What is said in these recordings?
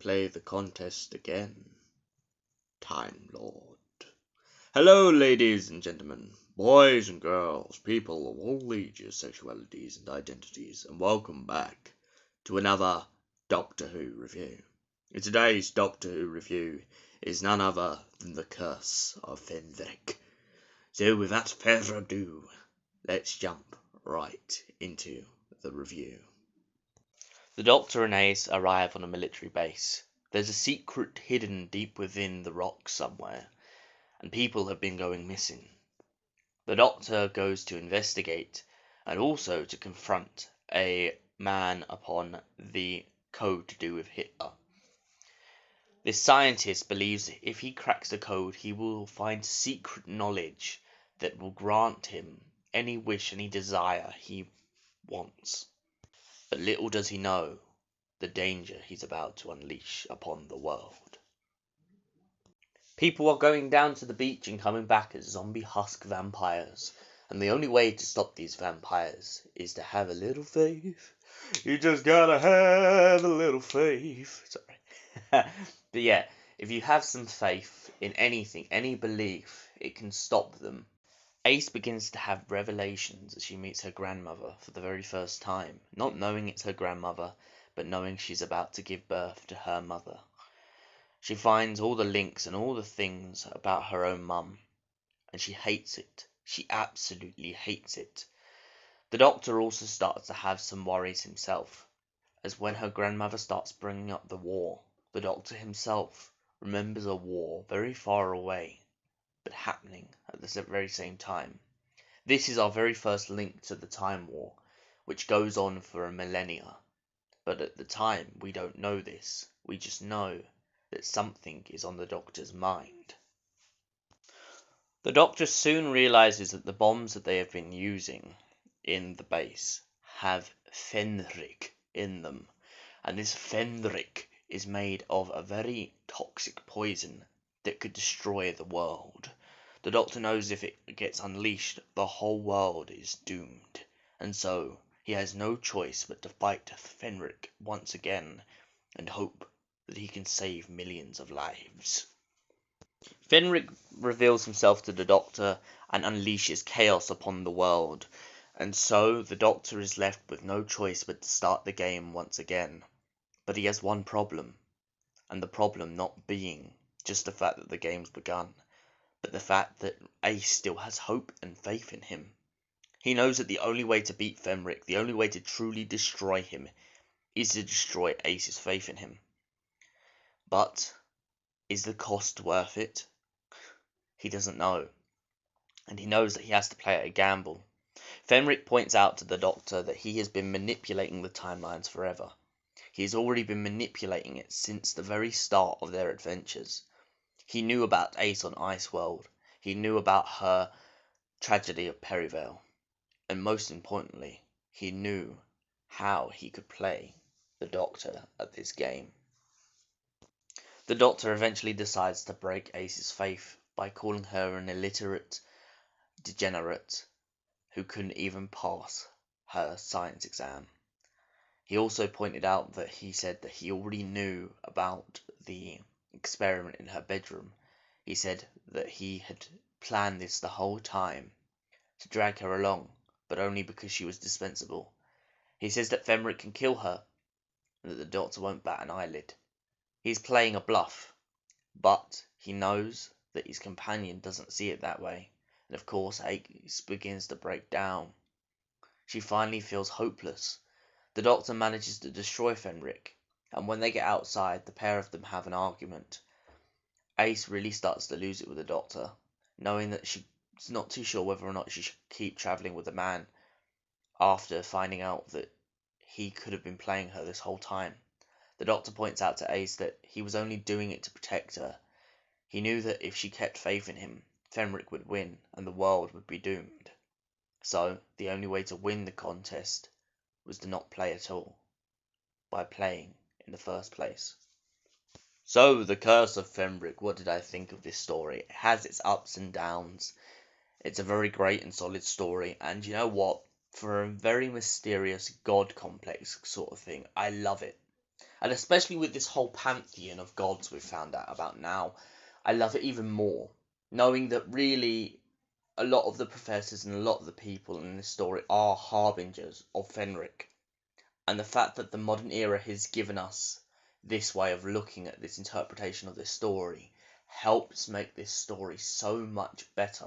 play the contest again. Time Lord. Hello, ladies and gentlemen, boys and girls, people of all ages, sexualities, and identities, and welcome back to another Doctor Who review. And today's Doctor Who review is none other than The Curse of Fenric. So without further ado, let's jump right into the review. The Doctor and Ace arrive on a military base. There's a secret hidden deep within the rocks somewhere, and people have been going missing. The Doctor goes to investigate and also to confront a man upon the code to do with Hitler. This scientist believes that if he cracks the code, he will find secret knowledge that will grant him any wish, any desire he wants. But little does he know the danger he's about to unleash upon the world. People are going down to the beach and coming back as zombie husk vampires. And the only way to stop these vampires is to have a little faith. You just gotta have a little faith. Sorry. But yeah, if you have some faith in anything, any belief, it can stop them. Ace begins to have revelations as she meets her grandmother for the very first time, not knowing it's her grandmother, but knowing she's about to give birth to her mother. She finds all the links and all the things about her own mum, and she hates it. She absolutely hates it. The Doctor also starts to have some worries himself, as when her grandmother starts bringing up the war, the Doctor himself remembers a war very far away, but happening at the very same time. This is our very first link to the Time War, which goes on for a millennia. But at the time, we don't know this. We just know that something is on the Doctor's mind. The Doctor soon realizes that the bombs that they have been using in the base have Fenric in them. And this Fenric is made of a very toxic poison that could destroy the world. The Doctor knows if it gets unleashed, the whole world is doomed. And so he has no choice but to fight Fenric once again and hope that he can save millions of lives. Fenric reveals himself to the Doctor and unleashes chaos upon the world, and so the Doctor is left with no choice but to start the game once again. But he has one problem, and the problem not being just the fact that the game's begun, but the fact that Ace still has hope and faith in him. He knows that the only way to beat Fenric, the only way to truly destroy him, is to destroy Ace's faith in him. But is the cost worth it? He doesn't know. And he knows that he has to play a gamble. Fenric points out to the Doctor that he has been manipulating the timelines forever. He has already been manipulating it since the very start of their adventures. He knew about Ace on Iceworld. He knew about her tragedy of Perivale. And most importantly, he knew how he could play the Doctor at this game. The Doctor eventually decides to break Ace's faith by calling her an illiterate degenerate who couldn't even pass her science exam. He also pointed out that he said that he already knew about the experiment in her bedroom. He said that he had planned this the whole time to drag her along, but only because she was dispensable. He says that Fenric can kill her, and that the Doctor won't bat an eyelid. He's playing a bluff, but he knows that his companion doesn't see it that way, and of course Ace begins to break down. She finally feels hopeless. The Doctor manages to destroy Fenric, and when they get outside, the pair of them have an argument. Ace really starts to lose it with the Doctor, knowing that she's not too sure whether or not she should keep travelling with the man after finding out that he could have been playing her this whole time. The Doctor points out to Ace that he was only doing it to protect her. He knew that if she kept faith in him, Fenric would win and the world would be doomed. So the only way to win the contest was to not play at all, by playing in the first place. So, The Curse of Fenric, what did I think of this story? It has its ups and downs. It's a very great and solid story, and you know what? For a very mysterious god complex sort of thing, I love it. And especially with this whole pantheon of gods we've found out about now, I love it even more, knowing that really a lot of the professors and a lot of the people in this story are harbingers of Fenric. And the fact that the modern era has given us this way of looking at this interpretation of this story helps make this story so much better.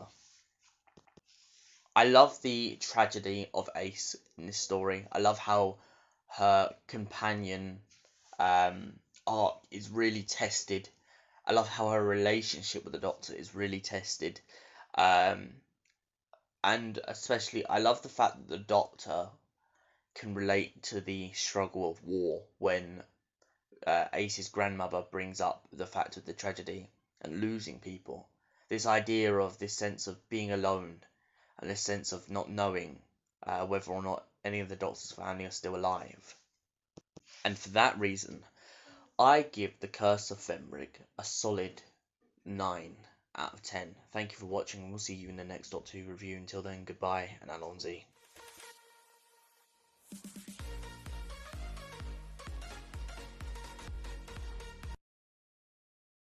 I love the tragedy of Ace in this story. I love how her companion arc is really tested. I love how her relationship with the Doctor is really tested. And especially, I love the fact that the Doctor can relate to the struggle of war when Ace's grandmother brings up the fact of the tragedy and losing people. This idea of this sense of being alone and this sense of not knowing whether or not any of the Doctor's family are still alive. And for that reason, I give The Curse of Fenric a solid 9 out of 10. Thank you for watching, and we'll see you in the next Doctor Who review. Until then, goodbye, and Alonzi.